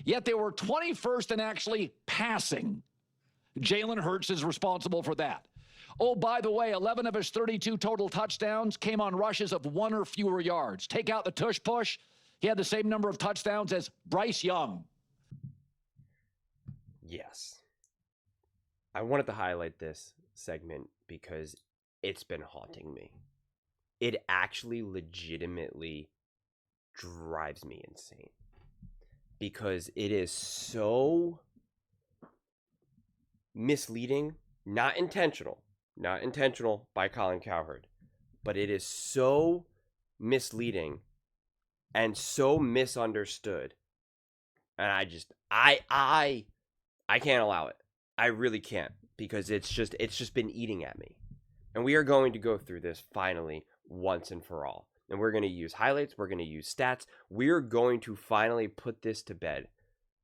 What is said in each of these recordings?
Yet they were 21st in actually passing. Jalen Hurts is responsible for that. Oh, by the way, 11 of his 32 total touchdowns came on rushes of 1 or fewer yards. Take out the tush push, he had the same number of touchdowns as Bryce Young. Yes. I wanted to highlight this segment because it's been haunting me. It actually legitimately drives me insane because it is so misleading, not intentional by Colin Cowherd, but it is so misleading and so misunderstood. And I can't allow it. I really can't, because it's just been eating at me. And we are going to go through this finally once and for all. And we're going to use highlights. We're going to use stats. We're going to finally put this to bed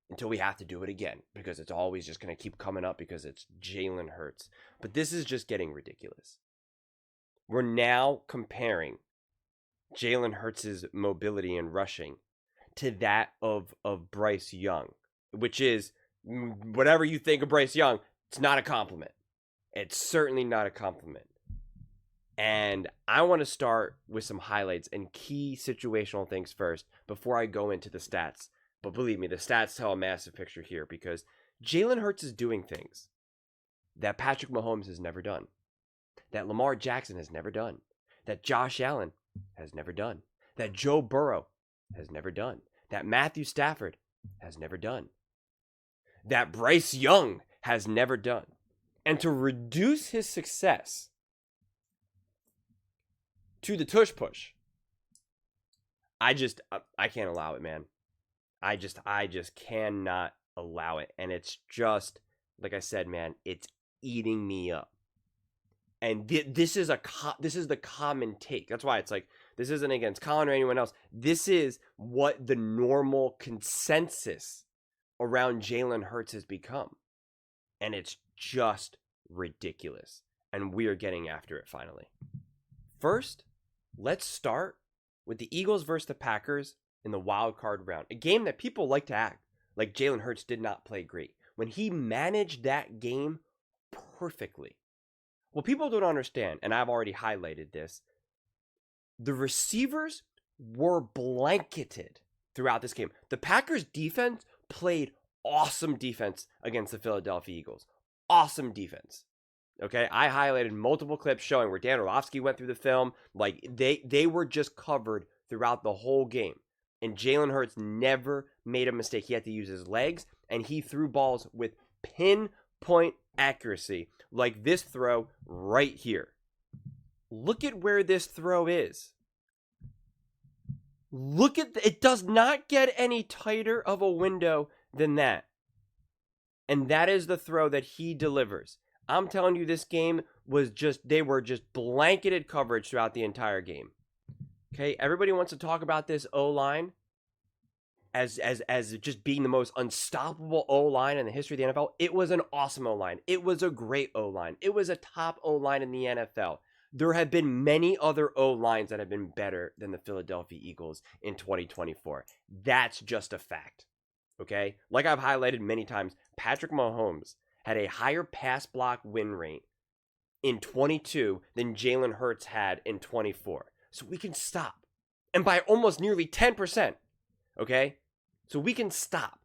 until we have to do it again, because it's always just going to keep coming up because it's Jalen Hurts. But this is just getting ridiculous. We're now comparing Jalen Hurts' mobility and rushing to that of Bryce Young, which is, whatever you think of Bryce Young, it's not a compliment. It's certainly not a compliment. And I want to start with some highlights and key situational things first before I go into the stats. But believe me, the stats tell a massive picture here, because Jalen Hurts is doing things that Patrick Mahomes has never done, that Lamar Jackson has never done, that Josh Allen has never done, that Joe Burrow has never done, that Matthew Stafford has never done, that Bryce Young has never done. And to reduce his success to the tush push, I can't allow it, man. I just cannot allow it. And it's just, like I said, man, it's eating me up. And this is the common take. That's why it's like, this isn't against Colin or anyone else. This is what the normal consensus around Jalen Hurts has become. And it's just ridiculous. And we are getting after it finally. First, let's start with the Eagles versus the Packers in the wild card round. A game that people like to act like Jalen Hurts did not play great, when he managed that game perfectly. What people don't understand, and I've already highlighted this, the receivers were blanketed throughout this game. The Packers defense played awesome defense against the Philadelphia Eagles. Awesome defense. Okay, I highlighted multiple clips showing where Dan Orlovsky went through the film. Like, they were just covered throughout the whole game. And Jalen Hurts never made a mistake. He had to use his legs, and he threw balls with pinpoint accuracy, like this throw right here. Look at where this throw is. Look at it. Does not get any tighter of a window than that. And that is the throw that he delivers. I'm telling you, this game was they were just blanketed coverage throughout the entire game. Okay, everybody wants to talk about this O-line as just being the most unstoppable O-line in the history of the NFL. It was an awesome O-line. It was a great O-line. It was a top O-line in the NFL. There have been many other O-lines that have been better than the Philadelphia Eagles in 2024. That's just a fact. Okay? Like I've highlighted many times, Patrick Mahomes had a higher pass block win rate in 22 than Jalen Hurts had in 24. So we can stop. And by almost nearly 10%. Okay? So we can stop.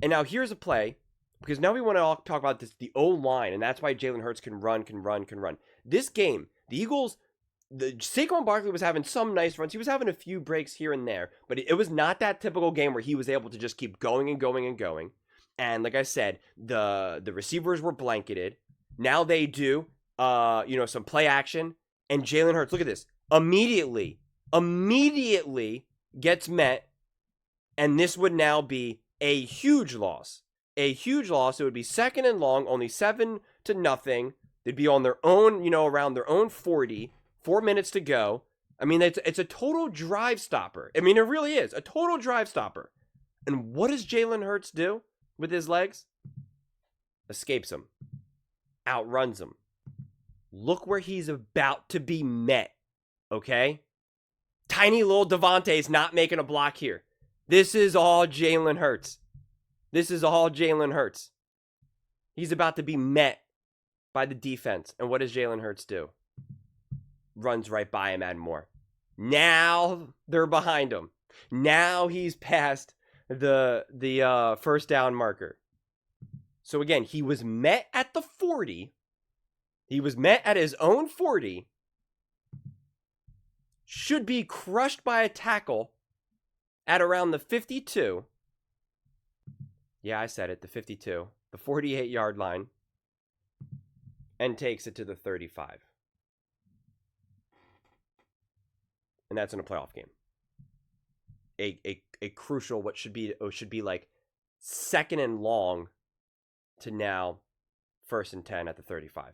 And now here's a play, because now we want to all talk about this, the O-line, and that's why Jalen Hurts can run. This game, the Eagles, Saquon Barkley was having some nice runs. He was having a few breaks here and there, but it was not that typical game where he was able to just keep going and going and going. And like I said, the receivers were blanketed. Now they do, some play action. And Jalen Hurts, look at this, immediately gets met. And this would now be a huge loss. A huge loss. It would be second and long, only 7-0. They'd be on their own, around their own 40. 4 minutes to go. I mean, it's a total drive stopper. I mean, it really is a total drive stopper. And what does Jalen Hurts do with his legs? Escapes him. Outruns him. Look where he's about to be met. Okay? Tiny little Devontae's not making a block here. This is all Jalen Hurts. This is all Jalen Hurts. He's about to be met by the defense. And what does Jalen Hurts do? Runs right by him and more. Now they're behind him. Now he's past the first down marker. So again, he was met at the 40. He was met at his own 40. Should be crushed by a tackle at around the 52. Yeah, I said it, the 52. The 48-yard line. And takes it to the 35. And that's in a playoff game. A crucial, what should be like second and long to now first and 10 at the 35.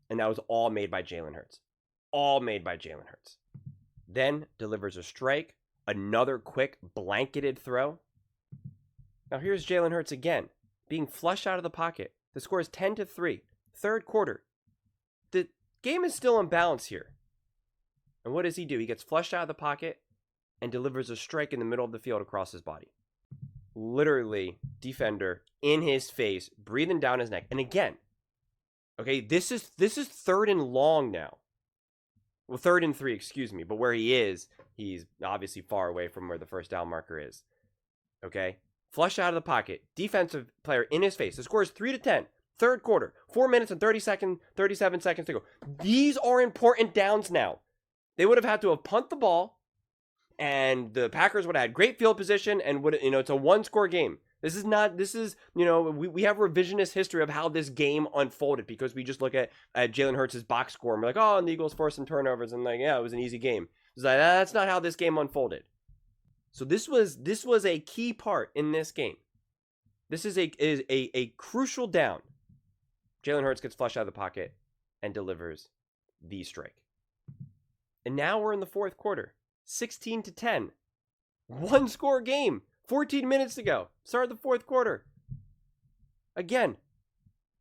And that was all made by Jalen Hurts. All made by Jalen Hurts. Then delivers a strike, another quick blanketed throw. Now here's Jalen Hurts again, being flushed out of the pocket. The score is 10-3, third quarter. The game is still in balance here. And what does he do? He gets flushed out of the pocket and delivers a strike in the middle of the field across his body. Literally, defender in his face, breathing down his neck. And again, okay, this is third and long now. Well, 3rd and 3, excuse me. But where he is, he's obviously far away from where the first down marker is. Okay? Flush out of the pocket. Defensive player in his face. The score is 3-10. Third quarter. 4 minutes and 37 seconds to go. These are important downs now. They would have had to have punted the ball, and the Packers would have had great field position, and it's a one-score game. We have revisionist history of how this game unfolded because we just look at Jalen Hurts' box score and we're like, oh, and the Eagles forced some turnovers and like, yeah, it was an easy game. It's like, that's not how this game unfolded. So this was a key part in this game. This is a crucial down. Jalen Hurts gets flushed out of the pocket and delivers the strike. And now we're in the fourth quarter, 16-10, one-score game. 14 minutes to go. Start the fourth quarter. Again,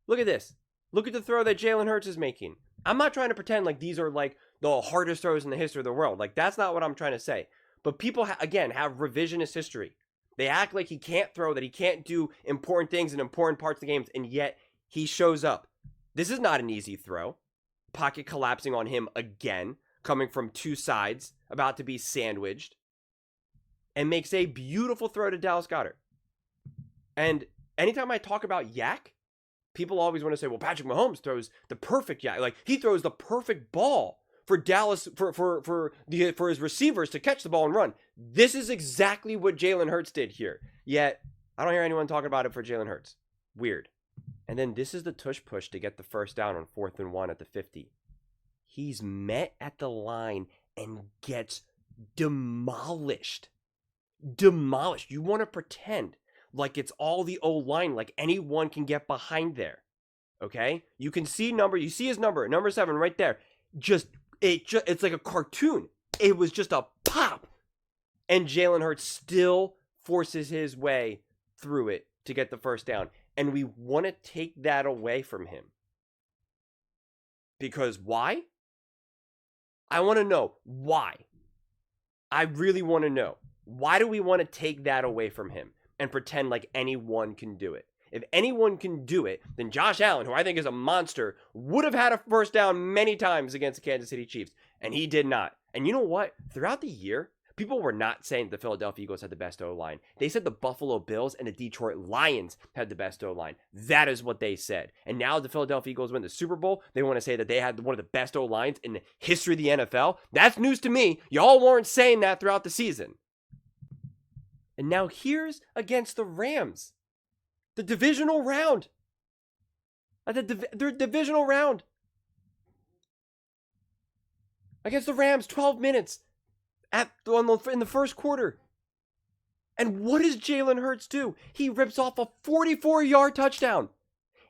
look at this. Look at the throw that Jalen Hurts is making. I'm not trying to pretend like these are like the hardest throws in the history of the world. Like, that's not what I'm trying to say. But people, again, have revisionist history. They act like he can't throw, that he can't do important things in important parts of the games, and yet he shows up. This is not an easy throw. Pocket collapsing on him again, coming from two sides, about to be sandwiched. And makes a beautiful throw to Dallas Goedert. And anytime I talk about yak, people always want to say, well, Patrick Mahomes throws the perfect yak. Like, he throws the perfect ball for Dallas, for his receivers to catch the ball and run. This is exactly what Jalen Hurts did here. Yet, I don't hear anyone talking about it for Jalen Hurts. Weird. And then this is the tush push to get the first down on 4th and 1 at the 50. He's met at the line and gets demolished. Demolished. You want to pretend like it's all the O-line, like anyone can get behind there. Okay? You can see you see his number 7 right there. It's like a cartoon. It was just a pop. And Jalen Hurts still forces his way through it to get the first down. And we want to take that away from him. Because why? I want to know why. I really want to know. Why do we want to take that away from him and pretend like anyone can do it? If anyone can do it, then Josh Allen, who I think is a monster, would have had a first down many times against the Kansas City Chiefs, and he did not. And you know what? Throughout the year, people were not saying the Philadelphia Eagles had the best O-line. They said the Buffalo Bills and the Detroit Lions had the best O-line. That is what they said. And now the Philadelphia Eagles win the Super Bowl. They want to say that they had one of the best O-lines in the history of the NFL. That's news to me. Y'all weren't saying that throughout the season. And now here's against the Rams. The divisional round. Their divisional round. Against the Rams, 12 minutes in the first quarter. And what does Jalen Hurts do? He rips off a 44-yard touchdown.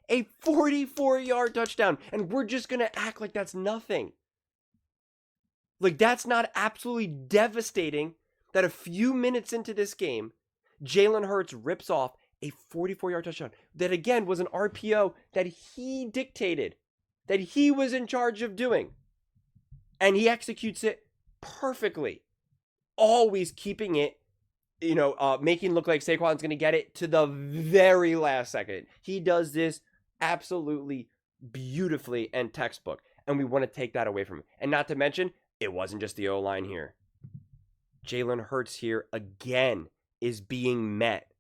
A 44-yard touchdown. And we're just going to act like that's nothing. Like, that's not absolutely devastating that a few minutes into this game, Jalen Hurts rips off a 44-yard touchdown. That, again, was an RPO that he dictated. That he was in charge of doing. And he executes it perfectly. Always keeping it making look like Saquon's going to get it to the very last second. He does this absolutely beautifully and textbook, and we want to take that away from him. And not to mention, it wasn't just the O-line here. Jalen Hurts here again is being met.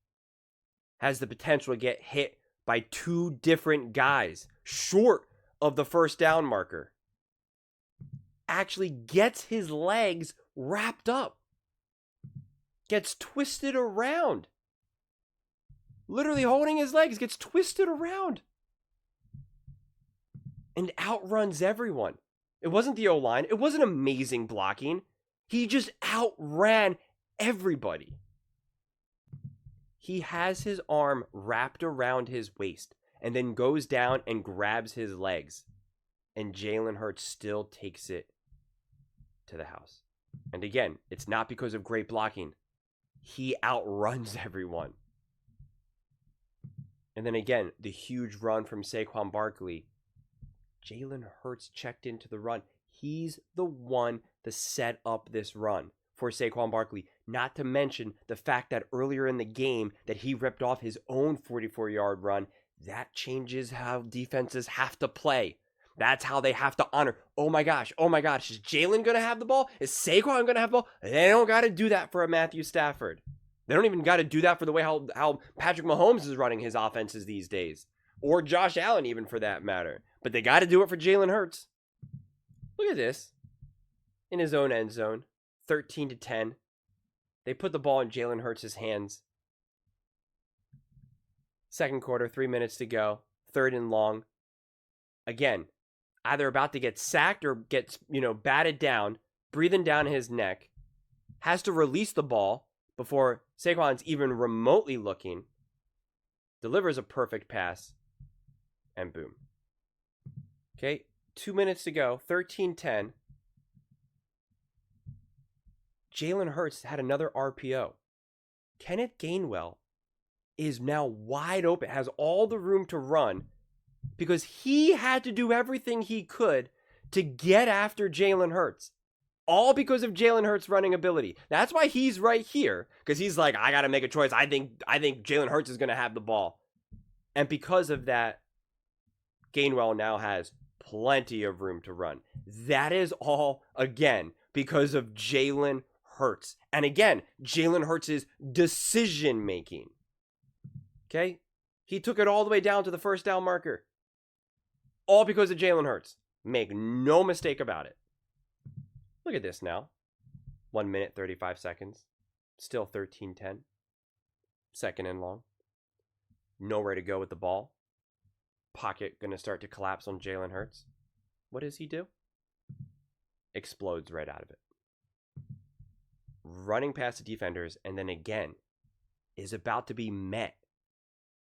Has the potential to get hit by 2 different guys short of the first down marker. Actually gets his legs wrapped up. Gets twisted around. Literally holding his legs, gets twisted around. And outruns everyone. It wasn't the O-line. It wasn't amazing blocking. He just outran everybody. He has his arm wrapped around his waist and then goes down and grabs his legs. And Jalen Hurts still takes it to the house. And again, it's not because of great blocking. He outruns everyone. And then again, the huge run from Saquon Barkley. Jalen Hurts checked into the run. He's the one to set up this run for Saquon Barkley. Not to mention the fact that earlier in the game that he ripped off his own 44-yard run. That changes how defenses have to play. That's how they have to honor. Oh my gosh. Is Jalen going to have the ball? Is Saquon going to have the ball? They don't got to do that for a Matthew Stafford. They don't even got to do that for the way how Patrick Mahomes is running his offenses these days. Or Josh Allen even for that matter. But they got to do it for Jalen Hurts. Look at this. In his own end zone. 13-10. They put the ball in Jalen Hurts' hands. Second quarter, 3 minutes to go. 3rd and long. Again, either about to get sacked or gets, batted down, breathing down his neck. Has to release the ball before Saquon's even remotely looking. Delivers a perfect pass. And boom. Okay, 2 minutes to go. 13-10. Jalen Hurts had another RPO. Kenneth Gainwell is now wide open, has all the room to run because he had to do everything he could to get after Jalen Hurts. All because of Jalen Hurts' running ability. That's why he's right here, because he's like, I got to make a choice. I think Jalen Hurts is going to have the ball. And because of that, Gainwell now has plenty of room to run. That is all, again, because of Jalen Hurts. And again, Jalen Hurts' decision-making. Okay? He took it all the way down to the first down marker. All because of Jalen Hurts. Make no mistake about it. Look at this now. 1 minute, 35 seconds. Still 13-10. 2nd and long. Nowhere to go with the ball. Pocket going to start to collapse on Jalen Hurts. What does he do? Explodes right out of it. Running past the defenders, and then again is about to be met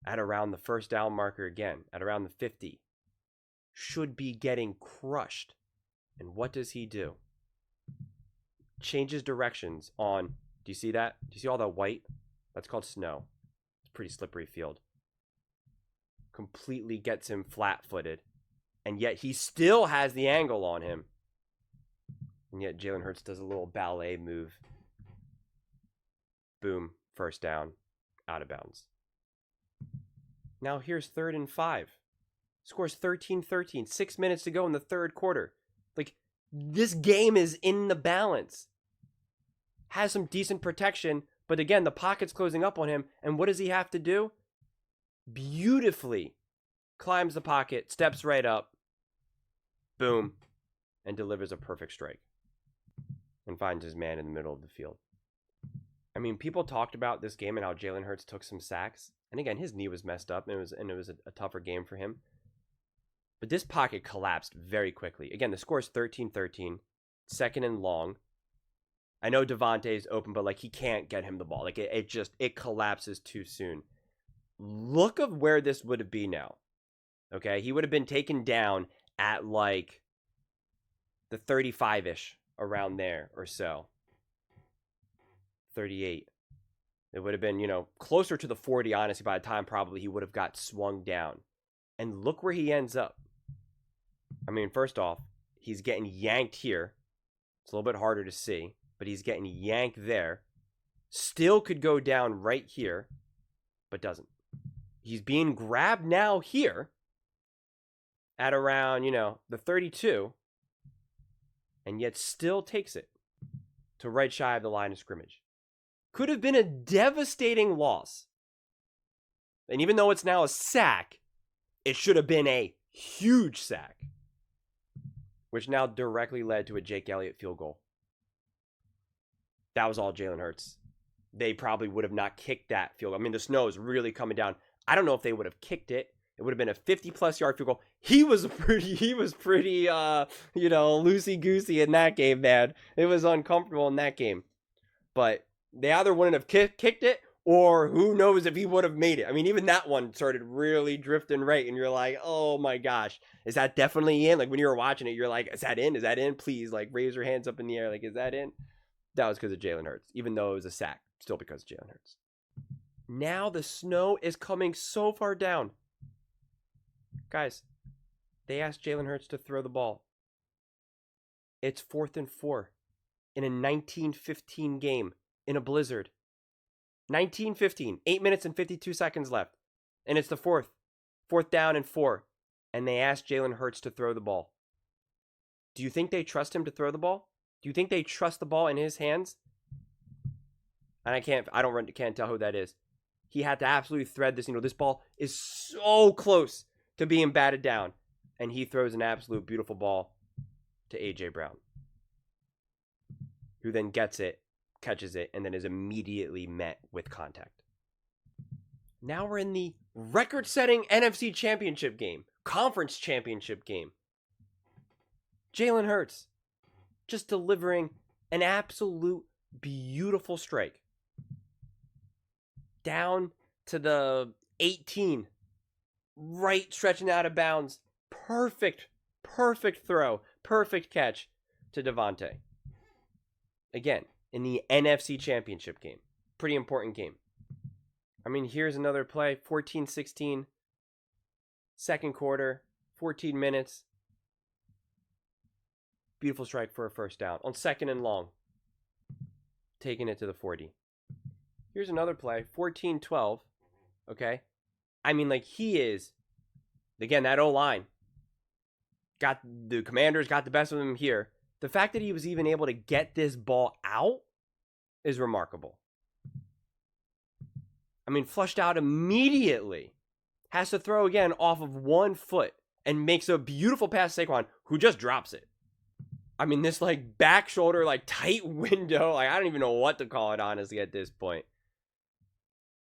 at around the first down marker again, at around the 50. Should be getting crushed. And what does he do? Changes directions on, do you see that? Do you see all that white? That's called snow. It's a pretty slippery field. Completely gets him flat-footed. And yet he still has the angle on him. And yet Jalen Hurts does a little ballet move. Boom, first down, out of bounds. Now here's 3rd and 5. Scores 13-13, 6 minutes to go in the 3rd quarter. Like, this game is in the balance. Has some decent protection, but again, the pocket's closing up on him. And what does he have to do? Beautifully climbs the pocket, steps right up, boom, and delivers a perfect strike. And finds his man in the middle of the field. I mean, people talked about this game and how Jalen Hurts took some sacks. And again, his knee was messed up, and it was a tougher game for him. But this pocket collapsed very quickly. Again, the score is 13-13, 2nd and long. I know Devontae's open, but he can't get him the ball. It collapses too soon. Look of where this would be now. Okay, he would have been taken down at the 35-ish, around there or so. 38. It would have been, closer to the 40, honestly, by the time probably he would have got swung down. And look where he ends up. I mean, first off, he's getting yanked here. It's a little bit harder to see, but he's getting yanked there. Still could go down right here, but doesn't. He's being grabbed now here at around, the 32, and yet still takes it to right shy of the line of scrimmage. Could have been a devastating loss. And even though it's now a sack, it should have been a huge sack, which now directly led to a Jake Elliott field goal. That was all Jalen Hurts. They probably would have not kicked that field goal. I mean, the snow is really coming down. I don't know if they would have kicked it. It would have been a 50-plus yard field goal. He was pretty, loosey-goosey in that game, man. It was uncomfortable in that game. But they either wouldn't have kicked it, or who knows if he would have made it. I mean, even that one started really drifting right, and you're like, oh my gosh, is that definitely in? Like, when you were watching it, you're like, is that in? Is that in? Please, like, raise your hands up in the air. Like, is that in? That was because of Jalen Hurts, even though it was a sack. Still because of Jalen Hurts. Now the snow is coming so far down. Guys, they asked Jalen Hurts to throw the ball. It's 4th and 4 in a 19-15 game in a blizzard. 19-15, 8 minutes and 52 seconds left. And it's the fourth down and 4. And they asked Jalen Hurts to throw the ball. Do you think they trust him to throw the ball? Do you think they trust the ball in his hands? And I can't tell who that is. He had to absolutely thread this. This ball is so close to being batted down. And he throws an absolute beautiful ball to A.J. Brown, who then gets it, catches it, and then is immediately met with contact. Now we're in the record-setting NFC Championship game, Conference Championship game. Jalen Hurts just delivering an absolute beautiful strike. Down to the 18. Right, stretching out of bounds. Perfect throw. Perfect catch to Devontae. Again, in the NFC Championship game. Pretty important game. I mean, here's another play. 14-16. Second quarter. 14 minutes. Beautiful strike for a first down. On 2nd and long. Taking it to the 40. Here's another play. 14-12. Okay. I mean, he is. Again, that O-line. The Commanders got the best of him here. The fact that he was even able to get this ball out is remarkable. I mean, flushed out immediately. Has to throw again off of 1 foot and makes a beautiful pass to Saquon, who just drops it. I mean, this back shoulder, tight window. I don't even know what to call it, honestly, at this point.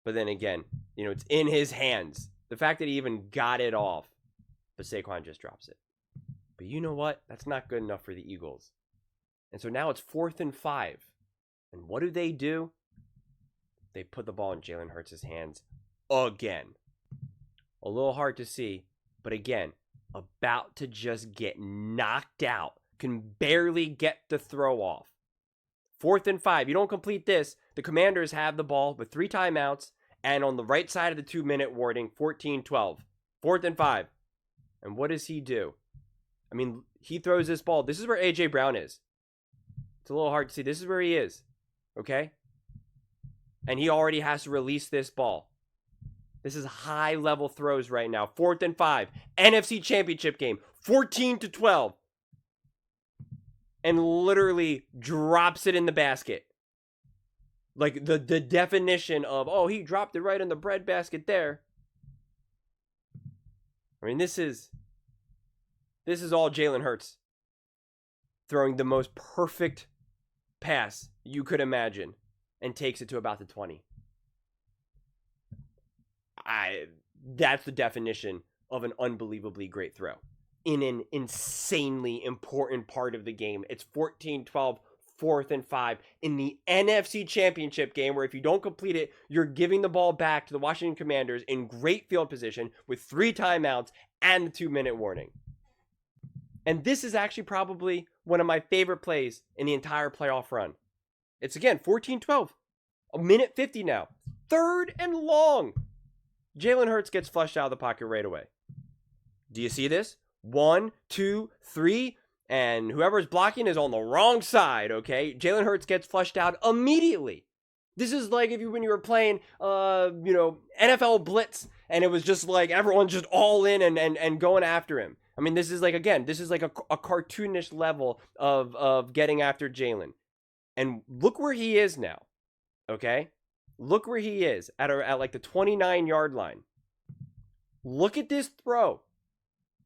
But then again, it's in his hands. The fact that he even got it off, but Saquon just drops it. But you know what? That's not good enough for the Eagles. And so now it's 4th and 5. And what do? They put the ball in Jalen Hurts' hands again. A little hard to see, but again, about to just get knocked out. Can barely get the throw off. 4th and 5. You don't complete this. The Commanders have the ball with 3 timeouts and on the right side of the 2-minute warning, 14-12. 4th and 5. And what does he do? I mean, he throws this ball. This is where A.J. Brown is. It's a little hard to see. This is where he is. Okay? And he already has to release this ball. This is high-level throws right now. 4th and 5. NFC Championship game. 14-12. And literally drops it in the basket. The definition of, he dropped it right in the breadbasket there. I mean, this is all Jalen Hurts. Throwing the most perfect pass you could imagine. And takes it to about the 20. That's the definition of an unbelievably great throw. In an insanely important part of the game. It's 14-12, 4th and 5 in the NFC Championship game, where if you don't complete it, you're giving the ball back to the Washington Commanders in great field position with 3 timeouts and the 2-minute warning. And this is actually probably one of my favorite plays in the entire playoff run. It's again 14-12, a minute 50 now, 3rd and long. Jalen Hurts gets flushed out of the pocket right away. Do you see this? 1, 2, 3, and whoever's blocking is on the wrong side, okay? Jalen Hurts gets flushed out immediately. This is like when you were playing, NFL Blitz, and it was just like everyone's just all in and going after him. I mean, this is like, again, this is like a cartoonish level of getting after Jalen. And look where he is now, okay? Look where he is at like the 29-yard line. Look at this throw.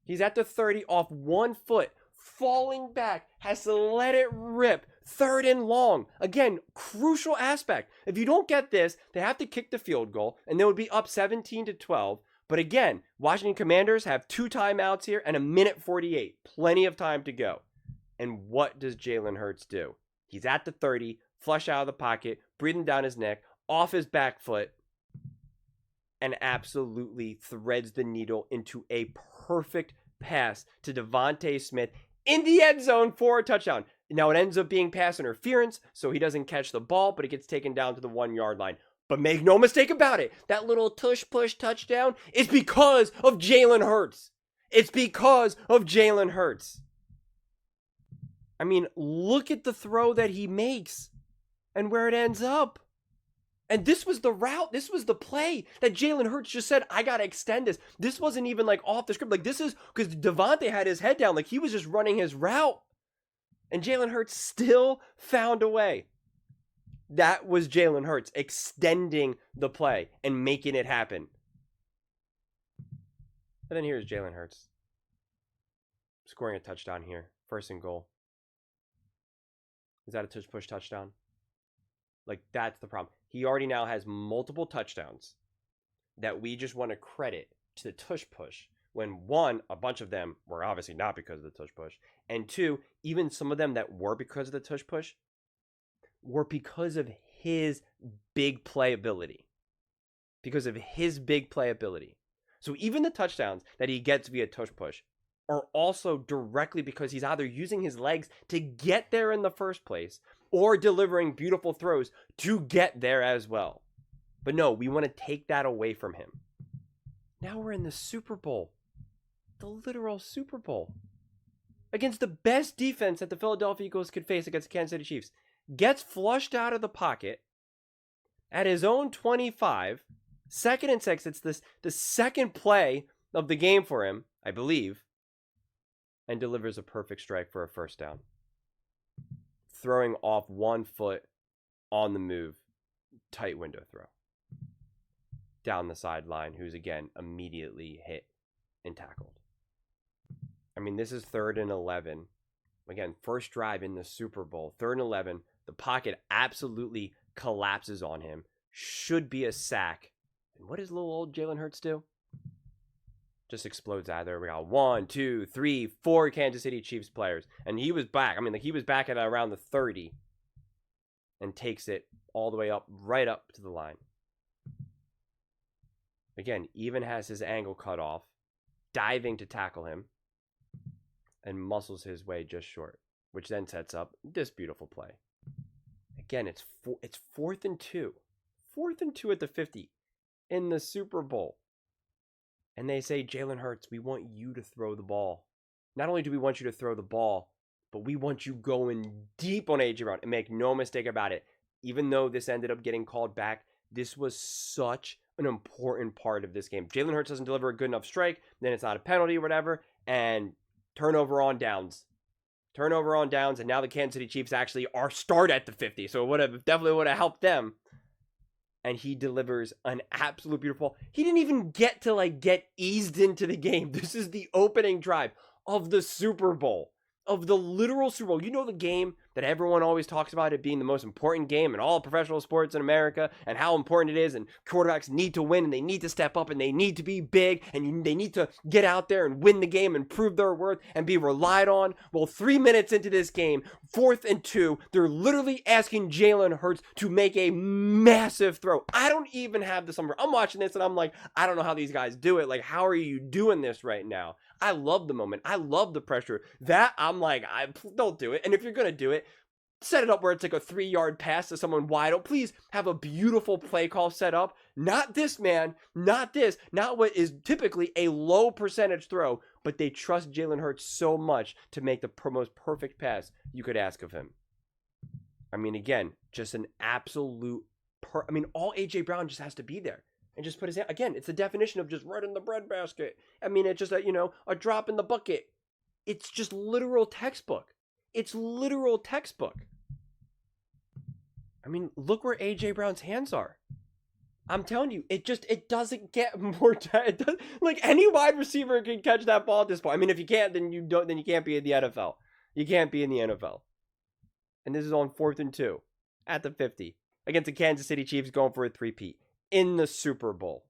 He's at the 30 off 1 foot, falling back, has to let it rip. 3rd and long. Again, crucial aspect. If you don't get this, they have to kick the field goal, and they would be up 17-12. But again, Washington Commanders have 2 timeouts here and 1:48. Plenty of time to go. And what does Jalen Hurts do? He's at the 30, flush out of the pocket, breathing down his neck, off his back foot, and absolutely threads the needle into a perfect pass to Devontae Smith in the end zone for a touchdown. Now, it ends up being pass interference, so he doesn't catch the ball, but it gets taken down to the 1-yard line. But make no mistake about it, that little tush-push touchdown is because of Jalen Hurts. It's because of Jalen Hurts. I mean, look at the throw that he makes and where it ends up. And this was the route, this was the play that Jalen Hurts just said, I got to extend this. This wasn't even like off the script. Like, this is because Devontae had his head down. Like, he was just running his route. And Jalen Hurts still found a way. That was Jalen Hurts extending the play and making it happen. And then here's Jalen Hurts scoring a touchdown here. 1st and goal. Is that a tush-push touchdown? Like, that's the problem. He already now has multiple touchdowns that we just want to credit to the tush-push. When 1, a bunch of them were obviously not because of the tush-push. And 2, even some of them that were because of the tush-push were because of his big play ability. Because of his big play ability. So even the touchdowns that he gets via tush-push are also directly because he's either using his legs to get there in the first place or delivering beautiful throws to get there as well. But no, we want to take that away from him. Now we're in the Super Bowl. The literal Super Bowl. Against the best defense that the Philadelphia Eagles could face against the Kansas City Chiefs. Gets flushed out of the pocket at his own 25. 2nd and 6. It's the second play of the game for him, I believe. And delivers a perfect strike for a 1st down. Throwing off 1 foot on the move. Tight window throw. Down the sideline, who's again immediately hit and tackled. I mean, this is 3rd and 11. Again, first drive in the Super Bowl. 3rd and 11. The pocket absolutely collapses on him. Should be a sack. And what does little old Jalen Hurts do? Just explodes out of there. We got 1, 2, 3, 4 Kansas City Chiefs players. And he was back. I mean, like, he was back at around the 30. And takes it all the way up, right up to the line. Again, even has his angle cut off. Diving to tackle him. And muscles his way just short. Which then sets up this beautiful play. Again, it's 4th and 2. 4th and 2 at the 50. In the Super Bowl. And they say, Jalen Hurts, we want you to throw the ball. Not only do we want you to throw the ball, but we want you going deep on A.J. Brown. And make no mistake about it, even though this ended up getting called back, this was such an important part of this game. Jalen Hurts doesn't deliver a good enough strike, then it's not a penalty or whatever, and turnover on downs. Turnover on downs, and now the Kansas City Chiefs actually are start at the 50, so it definitely would have helped them. And he delivers an absolute beautiful. He didn't even get to get eased into the game. This is the opening drive of the Super Bowl. Of the literal Super Bowl. You know, the game that everyone always talks about it being the most important game in all professional sports in America, and how important it is, and quarterbacks need to win, and they need to step up, and they need to be big, and they need to get out there and win the game and prove their worth and be relied on. Well, 3 minutes into this game, 4th and 2, they're literally asking Jalen Hurts to make a massive throw. I don't even have this number. I'm watching this and I'm like, I don't know how these guys do it. Like, how are you doing this right now? I love the moment. I love the pressure. That, I'm like, don't do it. And if you're going to do it, set it up where it's like a 3-yard pass to someone wide open. Please have a beautiful play call set up. Not this, man. Not this. Not what is typically a low percentage throw. But they trust Jalen Hurts so much to make the most perfect pass you could ask of him. I mean, again, just an absolute I mean, all A.J. Brown just has to be there and just put his hand. Again, it's the definition of just right in the breadbasket. I mean, it's just a drop in the bucket. It's just literal textbook. It's literal textbook. I mean, look where A.J. Brown's hands are. I'm telling you, it doesn't get more. Like any wide receiver can catch that ball at this point. I mean, if you can't, then you can't be in the NFL. You can't be in the NFL. And this is on 4th and 2 at the 50 against the Kansas City Chiefs going for a 3-peat in the Super Bowl.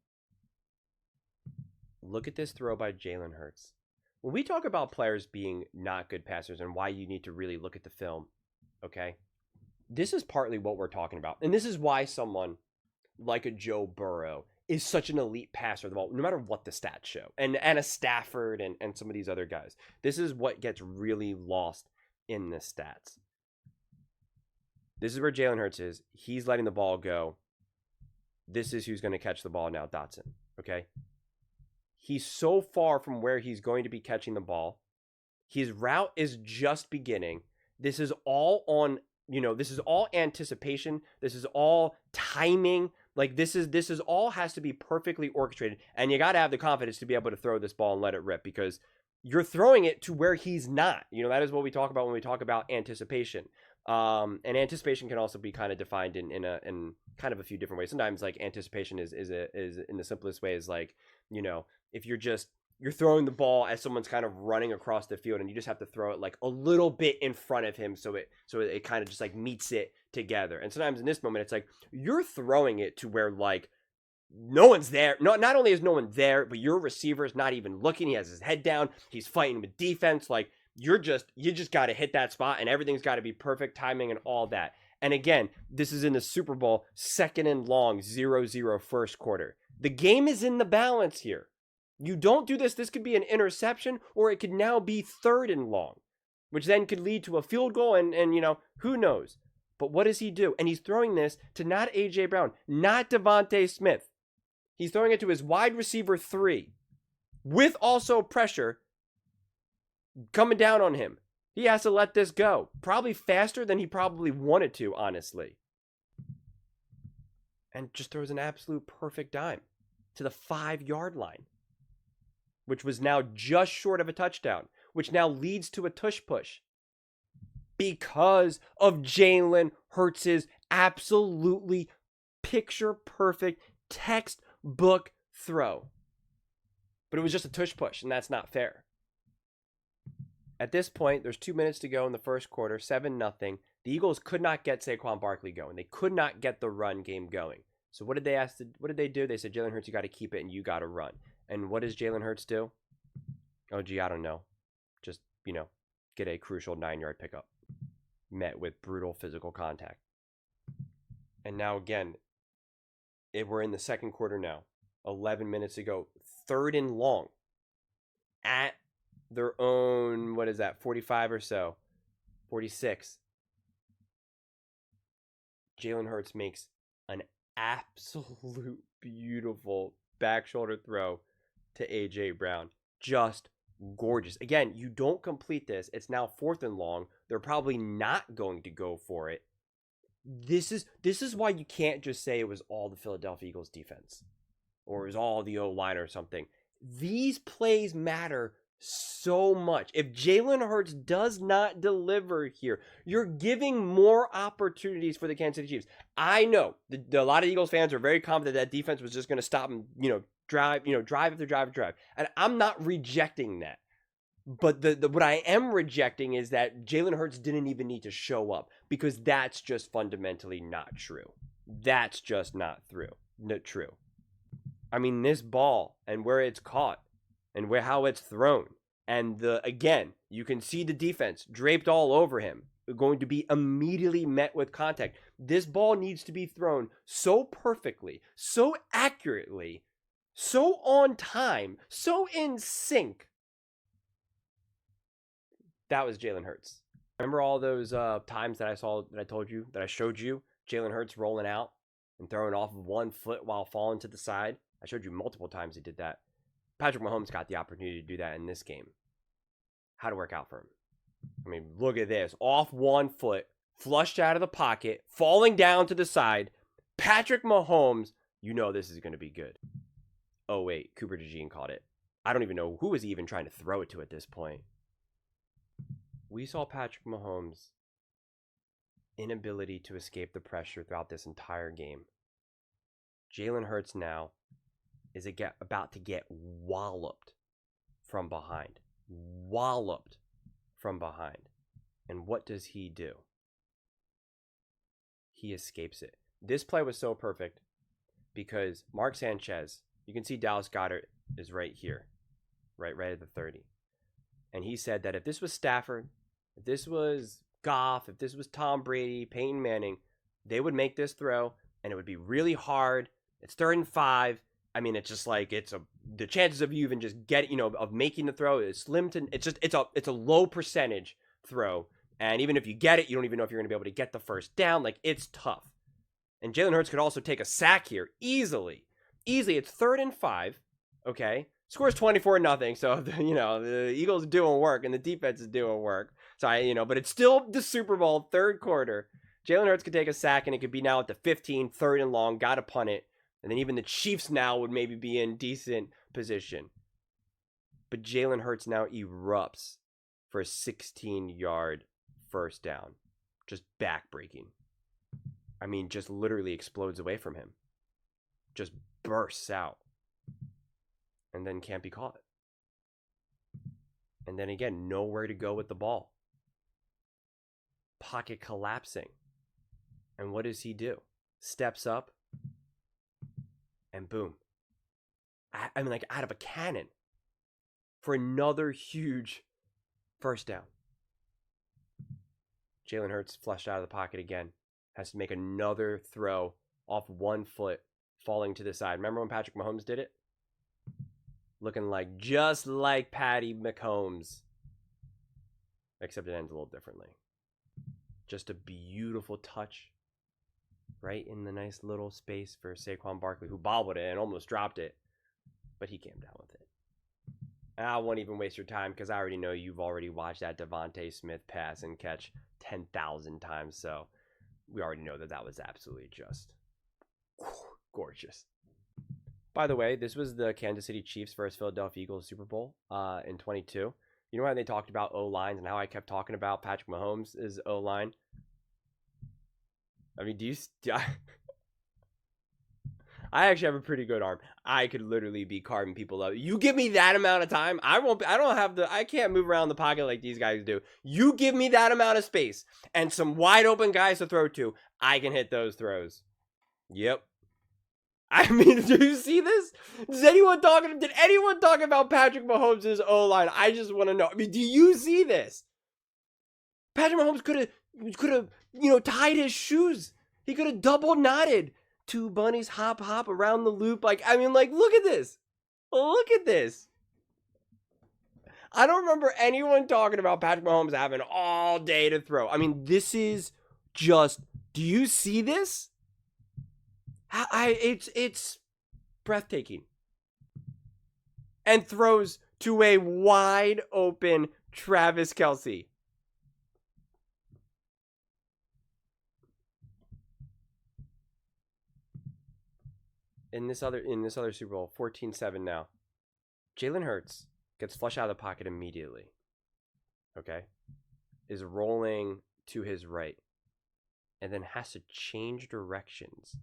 Look at this throw by Jalen Hurts. When we talk about players being not good passers and why you need to really look at the film, okay, this is partly what we're talking about. And this is why someone like a Joe Burrow is such an elite passer of the ball, no matter what the stats show. And a Stafford and some of these other guys. This is what gets really lost in the stats. This is where Jalen Hurts is. He's letting the ball go. This is who's going to catch the ball now, Dotson. Okay? He's so far from where he's going to be catching the ball. His route is just beginning. This is all on, this is all anticipation. This is all timing. Like this is all has to be perfectly orchestrated. And you got to have the confidence to be able to throw this ball and let it rip, because you're throwing it to where he's not. That is what we talk about when we talk about anticipation. And anticipation can also be kind of defined in kind of a few different ways. Sometimes like anticipation is in the simplest way is like, if you're throwing the ball as someone's kind of running across the field and you just have to throw it like a little bit in front of him so it kind of just like meets it together. And sometimes in this moment it's like you're throwing it to where like no one's there. Not only is no one there, but your receiver's not even looking. He has his head down. He's fighting with defense. Like you just got to hit that spot and everything's got to be perfect timing and all that. And again, this is in the Super Bowl, 2nd and long, 0-0 first quarter. The game is in the balance here. You don't do this could be an interception, or it could now be 3rd and long, which then could lead to a field goal and who knows. But what does he do? And he's throwing this to not A.J. Brown, not Devontae Smith. He's throwing it to his wide receiver 3 with also pressure coming down on him. He has to let this go. Probably faster than he probably wanted to, honestly. And just throws an absolute perfect dime to the 5-yard line, which was now just short of a touchdown, which now leads to a tush push because of Jalen Hurts' absolutely picture-perfect textbook throw. But it was just a tush push, and that's not fair. At this point, there's 2 minutes to go in the first quarter, 7-0. The Eagles could not get Saquon Barkley going. They could not get the run game going. So what did they do? They said, Jalen Hurts, you got to keep it and you got to run. And what does Jalen Hurts do? Oh, gee, I don't know. Just, get a crucial 9-yard pickup. Met with brutal physical contact. And now again, we're in the second quarter now. 11 minutes to go. 3rd and long. At their own, 45 or so? 46. Jalen Hurts makes an absolute beautiful back shoulder throw to A.J. Brown. Just gorgeous. Again, you don't complete this. It's now 4th and long. They're probably not going to go for it. This is why you can't just say it was all the Philadelphia Eagles defense or it was all the O-line or something. These plays matter so much. If Jalen Hurts does not deliver here, you're giving more opportunities for the Kansas City Chiefs. I know a lot of Eagles fans are very confident that defense was just going to stop them, drive after drive after drive. And I'm not rejecting that. But what I am rejecting is that Jalen Hurts didn't even need to show up, because that's just fundamentally not true. That's just not true. I mean, this ball and where it's caught and how it's thrown, and again, you can see the defense draped all over him, going to be immediately met with contact. This ball needs to be thrown so perfectly, so accurately, so on time, so in sync. That was Jalen Hurts. Remember all those times that I showed you Jalen Hurts rolling out and throwing off of one foot while falling to the side? I showed you multiple times he did that. Patrick Mahomes got the opportunity to do that in this game. How'd it work out for him? I mean, look at this. Off one foot, flushed out of the pocket, falling down to the side, Patrick Mahomes, you know this is going to be good. Oh, wait. Cooper DeJean caught it. I don't even know who was he even trying to throw it to at this point. We saw Patrick Mahomes' inability to escape the pressure throughout this entire game. Jalen Hurts now is about to get walloped from behind. Walloped from behind. And what does he do? He escapes it. This play was so perfect because Mark Sanchez, you can see Dallas Goedert is right here, right at the 30. And he said that if this was Stafford, if this was Goff, if this was Tom Brady, Peyton Manning, they would make this throw and it would be really hard. It's 3rd and 5. I mean, it's just like the chances of you even just of making the throw is slim to it's a low percentage throw. And even if you get it, you don't even know if you're going to be able to get the first down. Like, it's tough. And Jalen Hurts could also take a sack here easily. It's 3rd and 5. Okay. Scores 24-0. So, the Eagles are doing work and the defense is doing work. So, but it's still the Super Bowl, 3rd quarter. Jalen Hurts could take a sack and it could be now at the 15, 3rd and long, got to punt it. And then even the Chiefs now would maybe be in decent position. But Jalen Hurts now erupts for a 16-yard first down. Just backbreaking. I mean, just literally explodes away from him. Just bursts out. And then can't be caught. And then again, nowhere to go with the ball. Pocket collapsing. And what does he do? Steps up. And boom. I mean, like out of a cannon. For another huge first down. Jalen Hurts flushed out of the pocket again. Has to make another throw off one foot, falling to the side. Remember when Patrick Mahomes did it? Looking like just like Patty Mahomes. Except it ends a little differently. Just a beautiful touch. Right in the nice little space for Saquon Barkley, who bobbled it and almost dropped it. But he came down with it. And I won't even waste your time because I already know you've already watched that Devontae Smith pass and catch 10,000 times. So we already know that was absolutely just gorgeous. By the way, this was the Kansas City Chiefs versus Philadelphia Eagles Super Bowl in 22. You know how they talked about O-lines and how I kept talking about Patrick Mahomes' O-line? I mean, I actually have a pretty good arm. I could literally be carving people up. You give me that amount of time, I can't move around the pocket like these guys do. You give me that amount of space and some wide open guys to throw to, I can hit those throws. Yep. I mean, do you see this? Did anyone talk about Patrick Mahomes' O-line? I just want to know. I mean, do you see this? Patrick Mahomes could have, tied his shoes. He could have double knotted. 2 bunnies hop around the loop. Look at this. Look at this. I don't remember anyone talking about Patrick Mahomes having all day to throw. I mean, this is just, do you see this? It's breathtaking. And throws to a wide open Travis Kelce. In this other Super Bowl, 14-7 now. Jalen Hurts gets flushed out of the pocket immediately. Okay? Is rolling to his right. And then has to change directions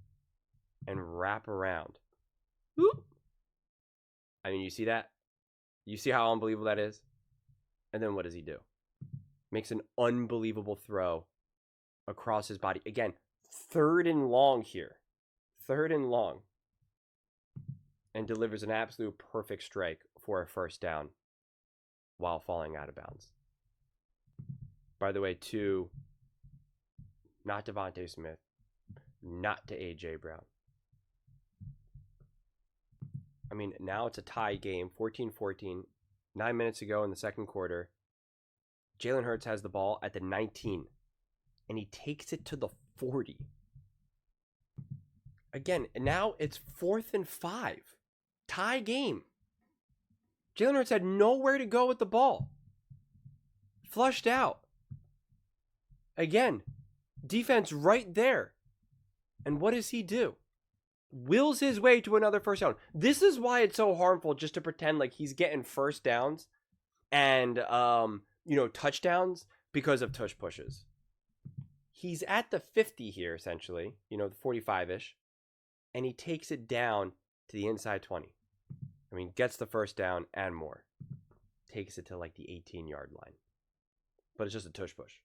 and wrap around. Whoop. I mean, you see that? You see how unbelievable that is? And then what does he do? Makes an unbelievable throw across his body. Again, 3rd and long here. 3rd and long. And delivers an absolute perfect strike for a first down while falling out of bounds. By the way, not Devontae Smith, not to A.J. Brown. I mean, now it's a tie game, 14-14. 9 minutes to go in the second quarter. Jalen Hurts has the ball at the 19, and he takes it to the 40. Again, now it's 4th and 5. Tie game. Jalen Hurts had nowhere to go with the ball. Flushed out. Again, defense right there. And what does he do? Wills his way to another first down. This is why it's so harmful just to pretend like he's getting first downs and touchdowns because of tush pushes. He's at the 50 here, essentially, the 45-ish, and he takes it down to the inside 20. I mean, gets the first down and more. Takes it to like the 18-yard line. But it's just a tush push.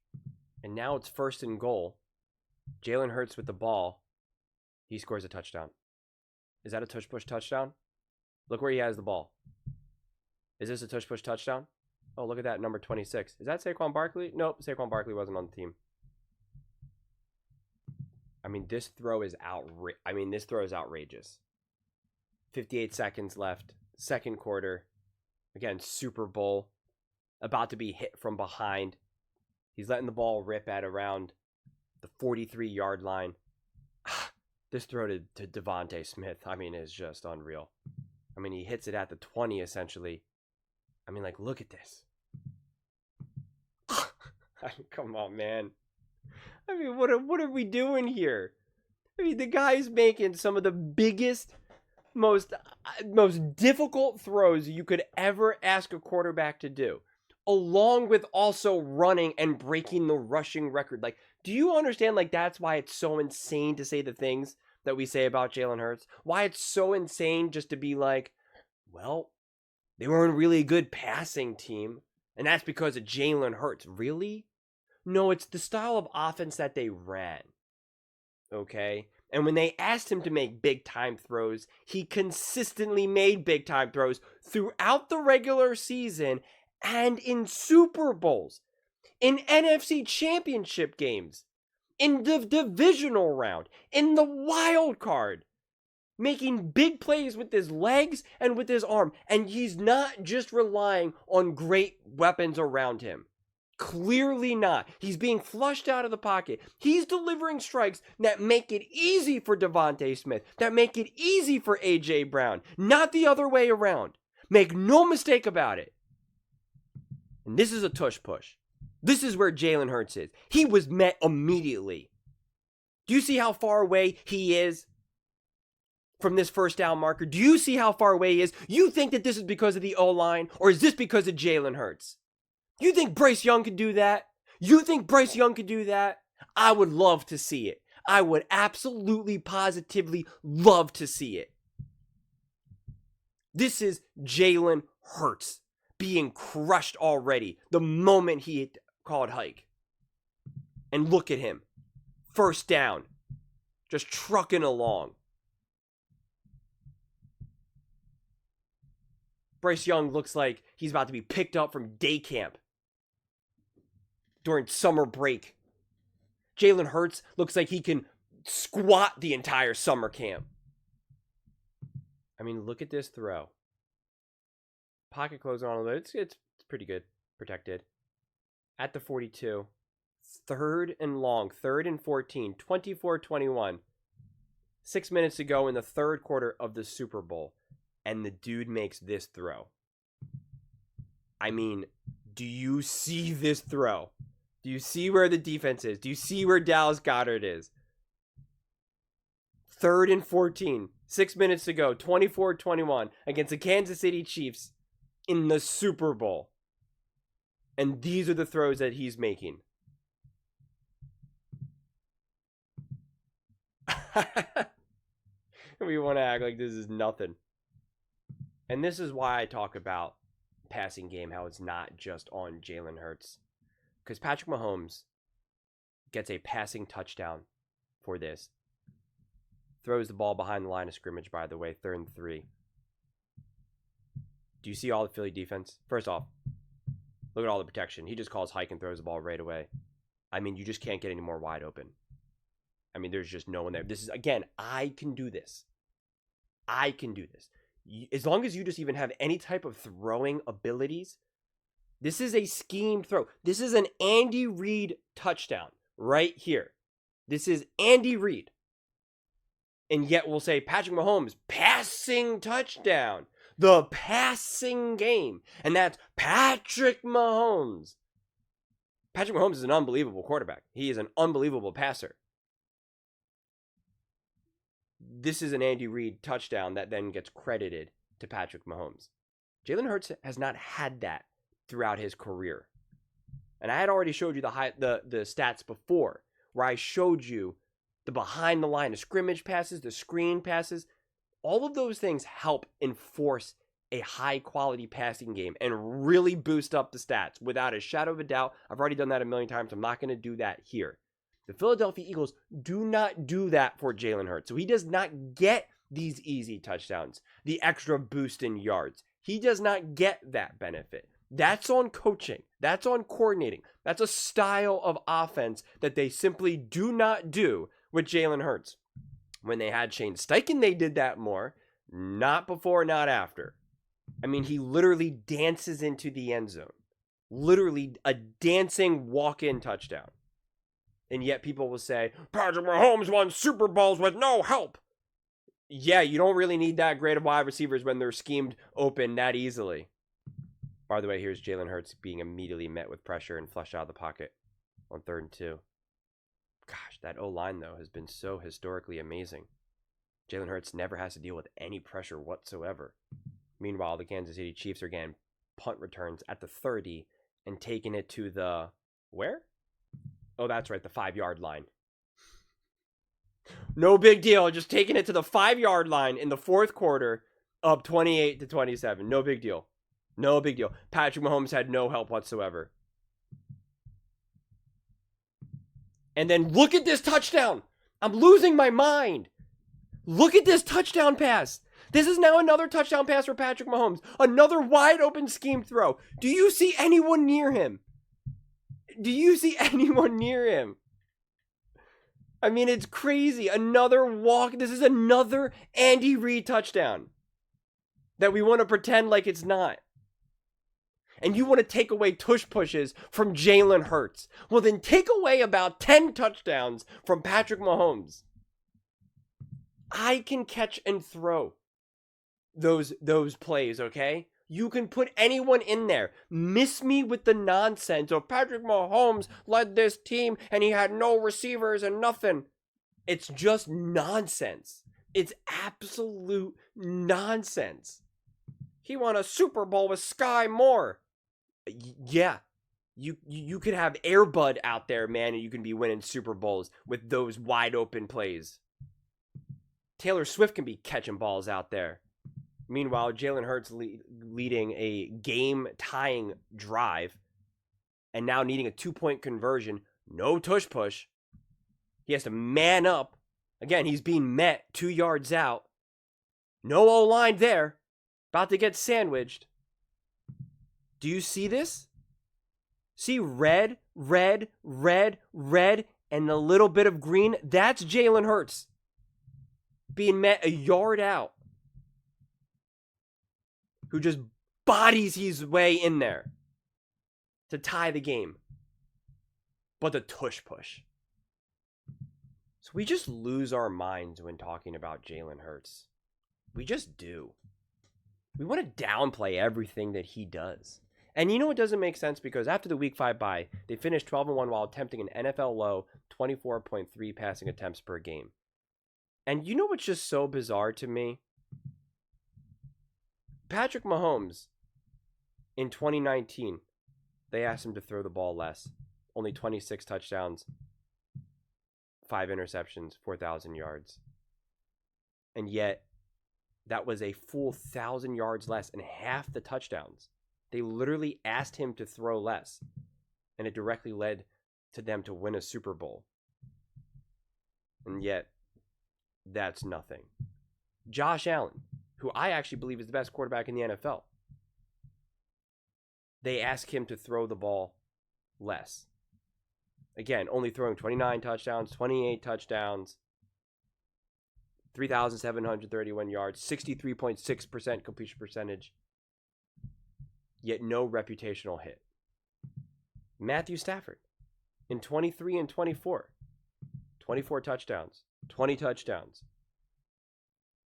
And now it's 1st and goal. Jalen Hurts with the ball. He scores a touchdown. Is that a tush push touchdown? Look where he has the ball. Is this a tush push touchdown? Oh, look at that, number 26. Is that Saquon Barkley? Nope, Saquon Barkley wasn't on the team. I mean, this throw is outrageous. 58 seconds left. Second quarter. Again, Super Bowl. About to be hit from behind. He's letting the ball rip at around the 43-yard line. This throw to Devontae Smith, is just unreal. He hits it at the 20, essentially. Look at this. Come on, man. What are we doing here? The guy's making some of the biggest, most difficult throws you could ever ask a quarterback to do, along with also running and breaking the rushing record. Do you understand, that's why it's so insane to say the things that we say about Jalen Hurts? Why it's so insane just to be like, well, they weren't really a good passing team, and that's because of Jalen Hurts. Really? No, it's the style of offense that they ran. Okay? And when they asked him to make big-time throws, he consistently made big-time throws throughout the regular season and in Super Bowls, in NFC Championship games, in the divisional round, in the wild card, making big plays with his legs and with his arm. And he's not just relying on great weapons around him. Clearly not. He's being flushed out of the pocket. He's delivering strikes that make it easy for Devontae Smith, that make it easy for A.J. Brown, not the other way around. Make no mistake about it. And this is a tush push. This is where Jalen Hurts is. He was met immediately. Do you see how far away he is from this first down marker? Do you see how far away he is? You think that this is because of the O-line, or is this because of Jalen Hurts? You think Bryce Young could do that? You think Bryce Young could do that? I would love to see it. I would absolutely, positively love to see it. This is Jalen Hurts being crushed already the moment he called hike. And look at him. First down. Just trucking along. Bryce Young looks like he's about to be picked up from day camp during summer break. Jalen Hurts looks like he can squat the entire summer camp. Look at this throw. Pocket closing on a little. It's pretty good. Protected. At the 42. 3rd and long. 3rd and 14. 24-21. 6 minutes to go in the third quarter of the Super Bowl. And the dude makes this throw. Do you see this throw? Do you see where the defense is? Do you see where Dallas Goedert is? 3rd and 14. 6 minutes to go. 24-21 against the Kansas City Chiefs in the Super Bowl. And these are the throws that he's making. We want to act like this is nothing. And this is why I talk about passing game, how it's not just on Jalen Hurts. Because Patrick Mahomes gets a passing touchdown for this. Throws the ball behind the line of scrimmage, by the way, 3rd and 3. Do you see all the Philly defense? First off, look at all the protection. He just calls hike and throws the ball right away. You just can't get any more wide open. There's just no one there. This is, again, I can do this. I can do this. As long as you just even have any type of throwing abilities, this is a schemed throw. This is an Andy Reid touchdown right here. This is Andy Reid. And yet we'll say Patrick Mahomes passing touchdown. The passing game. And that's Patrick Mahomes. Patrick Mahomes is an unbelievable quarterback. He is an unbelievable passer. this is an Andy Reid touchdown that then gets credited to Patrick Mahomes. Jalen Hurts has not had that throughout his career. And I had already showed you the stats before, where I showed you the behind the line of scrimmage passes, the screen passes. All of those things help enforce a high quality passing game and really boost up the stats without a shadow of a doubt. I've already done that a million times. I'm not going to do that here. The Philadelphia Eagles do not do that for Jalen Hurts. So he does not get these easy touchdowns, the extra boost in yards. He does not get that benefit. That's on coaching. That's on coordinating. That's a style of offense that they simply do not do with Jalen Hurts. When they had Shane Steichen, they did that more. Not before, not after. I mean, he literally dances into the end zone. Literally a dancing walk-in touchdown. And yet people will say, Patrick Mahomes won Super Bowls with no help. Yeah, you don't really need that great of wide receivers when they're schemed open that easily. By the way, here's Jalen Hurts being immediately met with pressure and flushed out of the pocket on 3rd and 2. Gosh, that O-line, though, has been so historically amazing. Jalen Hurts never has to deal with any pressure whatsoever. Meanwhile, the Kansas City Chiefs are getting punt returns at the 30 and taking it to the... where? Oh, that's right, the 5-yard line. No big deal, just taking it to the 5-yard line in the 4th quarter, up 28-27. No big deal. No big deal. Patrick Mahomes had no help whatsoever. And then look at this touchdown. I'm losing my mind. Look at this touchdown pass. This is now another touchdown pass for Patrick Mahomes. Another wide open scheme throw. Do you see anyone near him? Do you see anyone near him? I mean, it's crazy. Another walk. This is another Andy Reid touchdown that we want to pretend like it's not. And you want to take away tush pushes from Jalen Hurts. Well, then take away about 10 touchdowns from Patrick Mahomes. I can catch and throw those plays, okay? You can put anyone in there. Miss me with the nonsense of Patrick Mahomes led this team and he had no receivers and nothing. It's just nonsense. It's absolute nonsense. He won a Super Bowl with Sky Moore. Yeah, you could have Air Bud out there, man, and you can be winning Super Bowls with those wide open plays. Taylor Swift can be catching balls out there. Meanwhile, Jalen Hurts leading a game-tying drive and now needing a 2-point conversion. No tush push. He has to man up. Again, he's being met 2 yards out. No O-line there. About to get sandwiched. Do you see this? See red, red, red, red, and a little bit of green? That's Jalen Hurts being met a yard out. Who just bodies his way in there to tie the game. But the tush push. So we just lose our minds when talking about Jalen Hurts. We just do. We want to downplay everything that he does. And you know what doesn't make sense? Because after the Week 5 bye, they finished 12-1 while attempting an NFL low 24.3 passing attempts per game. And you know what's just so bizarre to me? Patrick Mahomes, in 2019, they asked him to throw the ball less. Only 26 touchdowns, 5 interceptions, 4,000 yards. And yet, that was a full 1,000 yards less and half the touchdowns. They literally asked him to throw less, and it directly led to them to win a Super Bowl. And yet, that's nothing. Josh Allen, who I actually believe is the best quarterback in the NFL, they ask him to throw the ball less. Again, only throwing 29 touchdowns, 28 touchdowns, 3,731 yards, 63.6% completion percentage, yet no reputational hit. Matthew Stafford, in 23 and 24, 24 touchdowns, 20 touchdowns,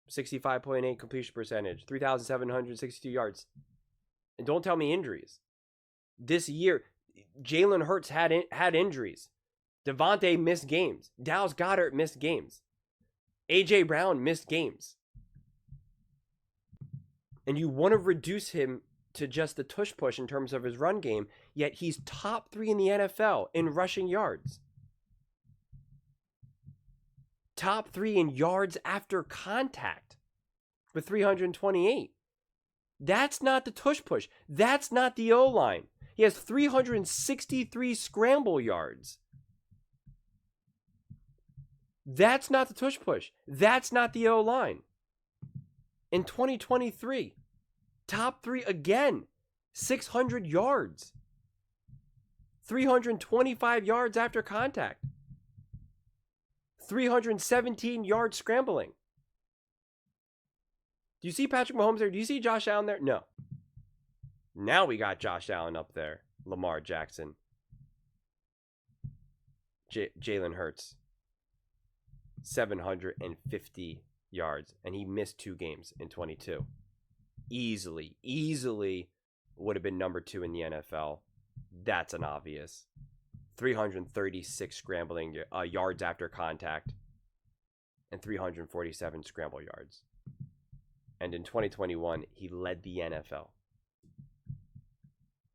65.8 completion percentage, 3,762 yards. And don't tell me injuries. This year, Jalen Hurts had injuries. Devontae missed games. Dallas Goedert missed games. A.J. Brown missed games. And you want to reduce him to just the tush push in terms of his run game, yet he's top 3 in the NFL in rushing yards. Top 3 in yards after contact with 328. That's not the tush push. That's not the O-line. He has 363 scramble yards. That's not the tush push. That's not the O-line. In 2023, top 3 again, 600 yards. 325 yards after contact. 317 yards scrambling. Do you see Patrick Mahomes there? Do you see Josh Allen there? No. Now we got Josh Allen up there. Lamar Jackson. Jalen Hurts. 750 yards. And he missed 2 games in 22. Easily would have been number 2 in the NFL. That's an obvious. 336 scrambling yards after contact. And 347 scramble yards. And in 2021, he led the NFL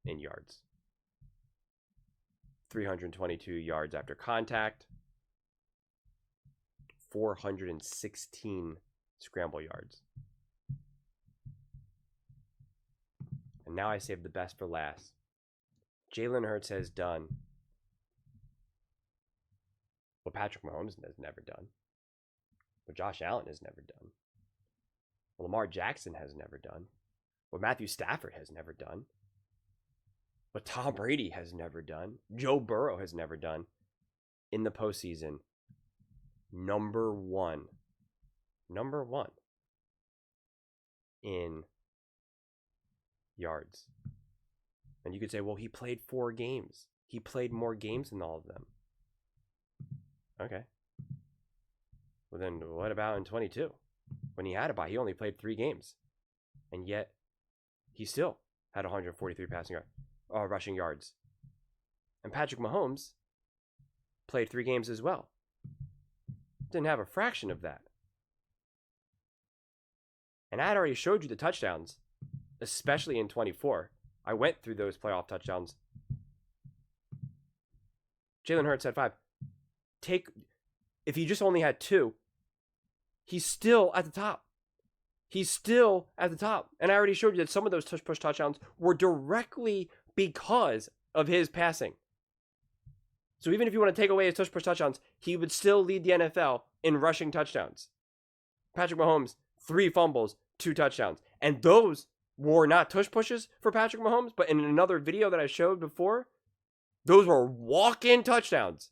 in yards. 322 yards after contact. 416 scramble yards. And now I saved the best for last. Jalen Hurts has done what Patrick Mahomes has never done. What Josh Allen has never done. What Lamar Jackson has never done. What Matthew Stafford has never done. What Tom Brady has never done. Joe Burrow has never done. In the postseason. Number one in yards. And you could say, well, he played 4 games. He played more games than all of them. Okay. Well, then what about in 22? When he had a bye, he only played 3 games. And yet, he still had 143 rushing yards. And Patrick Mahomes played 3 games as well. Didn't have a fraction of that. And I had already showed you the touchdowns, especially in 24. I went through those playoff touchdowns. Jalen Hurts had 5. If he just only had 2, he's still at the top. He's still at the top. And I already showed you that some of those push touchdowns were directly because of his passing. So even if you want to take away his push touchdowns, he would still lead the NFL in rushing touchdowns. Patrick Mahomes, 3 fumbles, 2 touchdowns. And those were not tush pushes for Patrick Mahomes, but in another video that I showed before, those were walk-in touchdowns.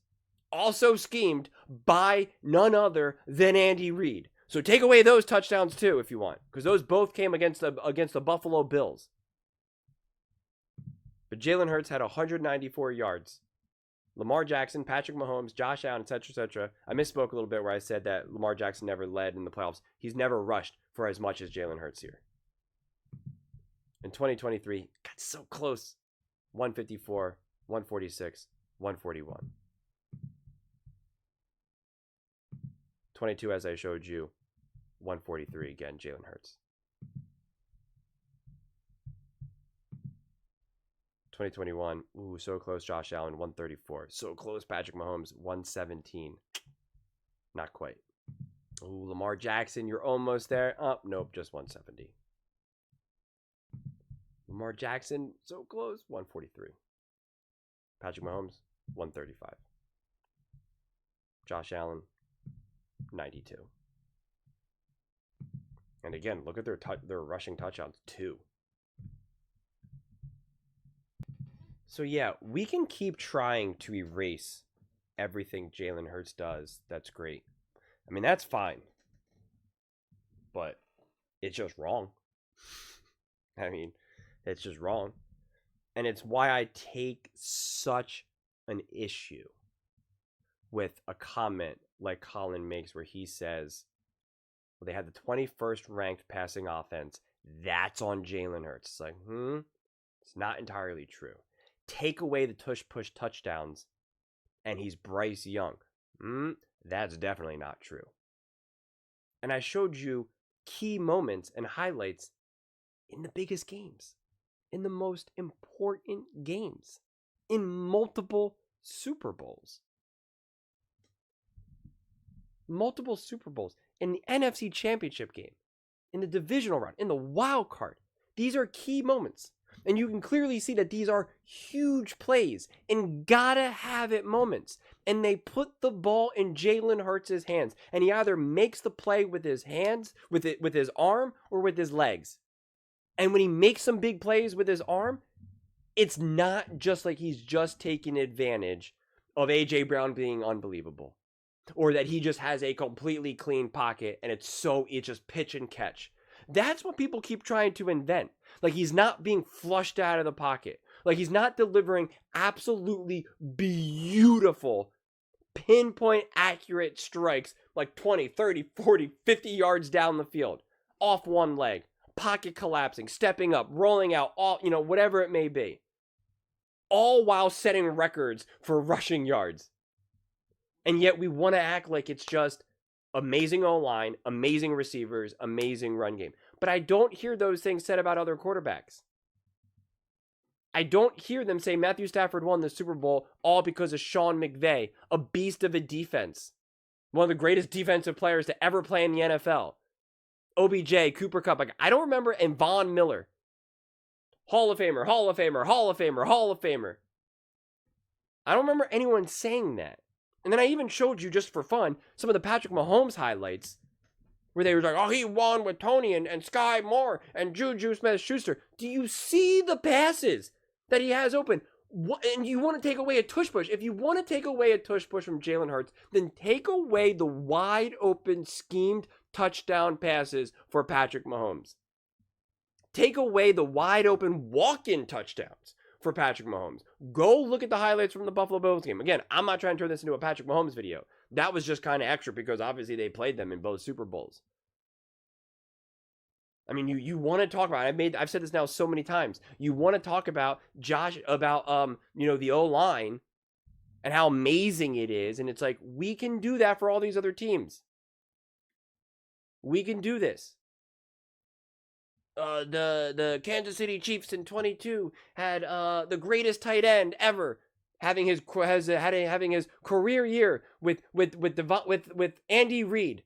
Also schemed by none other than Andy Reid. So take away those touchdowns too if you want, because those both came against the Buffalo Bills. But Jalen Hurts had 194 yards. Lamar Jackson, Patrick Mahomes, Josh Allen, etc., etc. I misspoke a little bit where I said that Lamar Jackson never led in the playoffs. He's never rushed for as much as Jalen Hurts here. In 2023, got so close. 154, 146, 141. 22, as I showed you, 143 again, Jalen Hurts. 2021, ooh, so close, Josh Allen, 134. So close, Patrick Mahomes, 117. Not quite. Ooh, Lamar Jackson, you're almost there. Oh, nope, just 170. Lamar Jackson, so close, 143. Patrick Mahomes, 135. Josh Allen, 92. And again, look at their rushing touchdowns, 2. So yeah, we can keep trying to erase everything Jalen Hurts does. That's great. I mean, that's fine. But it's just wrong. I mean, it's just wrong. And it's why I take such an issue with a comment like Colin makes where he says, well, they had the 21st ranked passing offense. That's on Jalen Hurts. It's like, it's not entirely true. Take away the tush-push touchdowns, and he's Bryce Young. That's definitely not true. And I showed you key moments and highlights in the biggest games, in the most important games, in multiple Super Bowls. Multiple Super Bowls, in the NFC Championship game, in the divisional round, in the wild card. These are key moments. And you can clearly see that these are huge plays and gotta have it moments. And they put the ball in Jalen Hurts' hands. And he either makes the play with his hands, with his arm, or with his legs. And when he makes some big plays with his arm, it's not just like he's just taking advantage of A.J. Brown being unbelievable. Or that he just has a completely clean pocket and it's just pitch and catch. That's what people keep trying to invent. Like he's not being flushed out of the pocket. Like he's not delivering absolutely beautiful, pinpoint accurate strikes like 20, 30, 40, 50 yards down the field. Off one leg, pocket collapsing, stepping up, rolling out, all, whatever it may be. All while setting records for rushing yards. And yet we want to act like it's just amazing O-line, amazing receivers, amazing run game. But I don't hear those things said about other quarterbacks. I don't hear them say Matthew Stafford won the Super Bowl all because of Sean McVay, a beast of a defense. One of the greatest defensive players to ever play in the NFL. OBJ, Cooper Kupp. Like, I don't remember, and Von Miller. Hall of Famer, Hall of Famer, Hall of Famer, Hall of Famer. I don't remember anyone saying that. And then I even showed you, just for fun, some of the Patrick Mahomes highlights where they were like, oh, he won with Tony and Sky Moore and Juju Smith-Schuster. Do you see the passes that he has open? And you want to take away a tush push. If you want to take away a tush push from Jalen Hurts, then take away the wide open, schemed touchdown passes for Patrick Mahomes. Take away the wide open walk-in touchdowns for Patrick Mahomes. Go look at the highlights from the Buffalo Bills game. Again, I'm not trying to turn this into a Patrick Mahomes video. That was just kind of extra because obviously they played them in both Super Bowls. I mean, you want to talk about it. I've said this now so many times. You want to talk about the O-line and how amazing it is, and it's like we can do that for all these other teams. We can do this. The Kansas City Chiefs in 22 had the greatest tight end ever, having his career year with Andy Reid,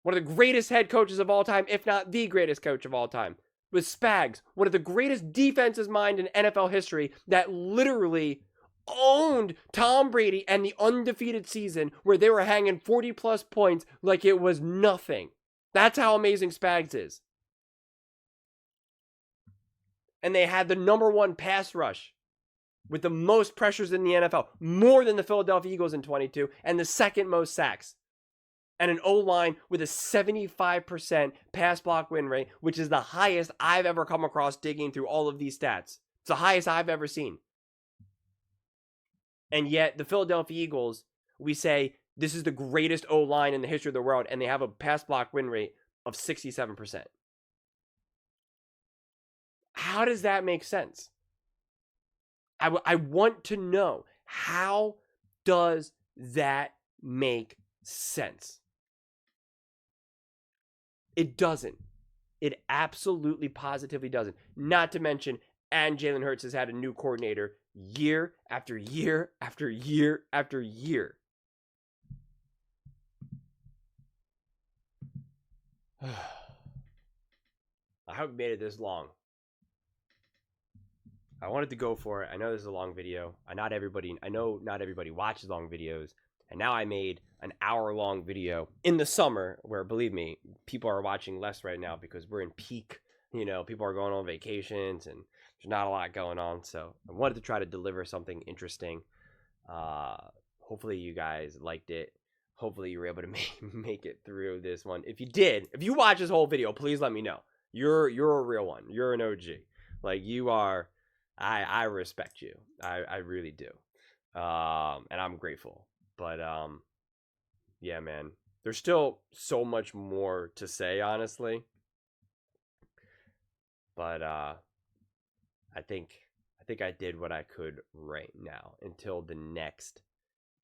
one of the greatest head coaches of all time, if not the greatest coach of all time. With Spags, one of the greatest defensive minds in NFL history, that literally owned Tom Brady and the undefeated season where they were hanging 40 plus points like it was nothing. That's how amazing Spags is. And they had the number one pass rush with the most pressures in the NFL, more than the Philadelphia Eagles in 22, and the second most sacks. And an O-line with a 75% pass block win rate, which is the highest I've ever come across digging through all of these stats. It's the highest I've ever seen. And yet, the Philadelphia Eagles, we say, this is the greatest O-line in the history of the world, and they have a pass block win rate of 67%. How does that make sense? I want to know, how does that make sense? It doesn't. It absolutely, positively doesn't. Not to mention, and Jalen Hurts has had a new coordinator year after year after year after year. I hope we made it this long. I wanted to go for it. I know this is a long video. I know not everybody watches long videos. And now I made an hour-long video in the summer where, believe me, people are watching less right now because we're in peak. People are going on vacations and there's not a lot going on. So I wanted to try to deliver something interesting. Hopefully you guys liked it. Hopefully you were able to make it through this one. If you watch this whole video, please let me know. You're a real one. You're an OG. Like, you are. I respect you. I really do. And I'm grateful. But yeah, man. There's still so much more to say, honestly. But I think I did what I could right now until the next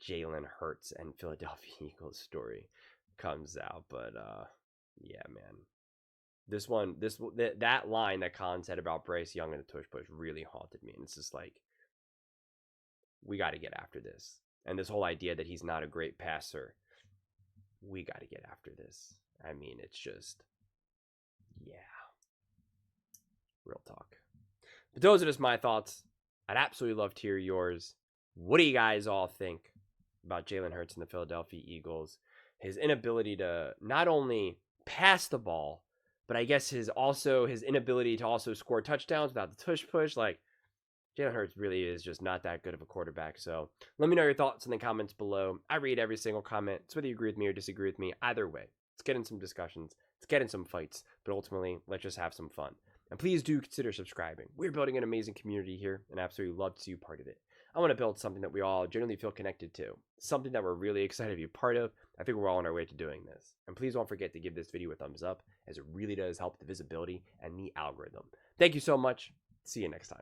Jalen Hurts and Philadelphia Eagles story comes out. But Yeah, man. That line that Colin said about Bryce Young and the tush push really haunted me. And it's just like, we got to get after this. And this whole idea that he's not a great passer, we got to get after this. I mean, it's just, yeah. Real talk. But those are just my thoughts. I'd absolutely love to hear yours. What do you guys all think about Jalen Hurts and the Philadelphia Eagles? His inability to not only pass the ball, but I guess his inability to also score touchdowns without the tush push. Like, Jalen Hurts really is just not that good of a quarterback. So let me know your thoughts in the comments below. I read every single comment. It's whether you agree with me or disagree with me. Either way, let's get in some discussions. Let's get in some fights. But ultimately, let's just have some fun. And please do consider subscribing. We're building an amazing community here, and I absolutely love to see you part of it. I want to build something that we all genuinely feel connected to. Something that we're really excited to be a part of. I think we're all on our way to doing this. And please don't forget to give this video a thumbs up, as it really does help the visibility and the algorithm. Thank you so much. See you next time.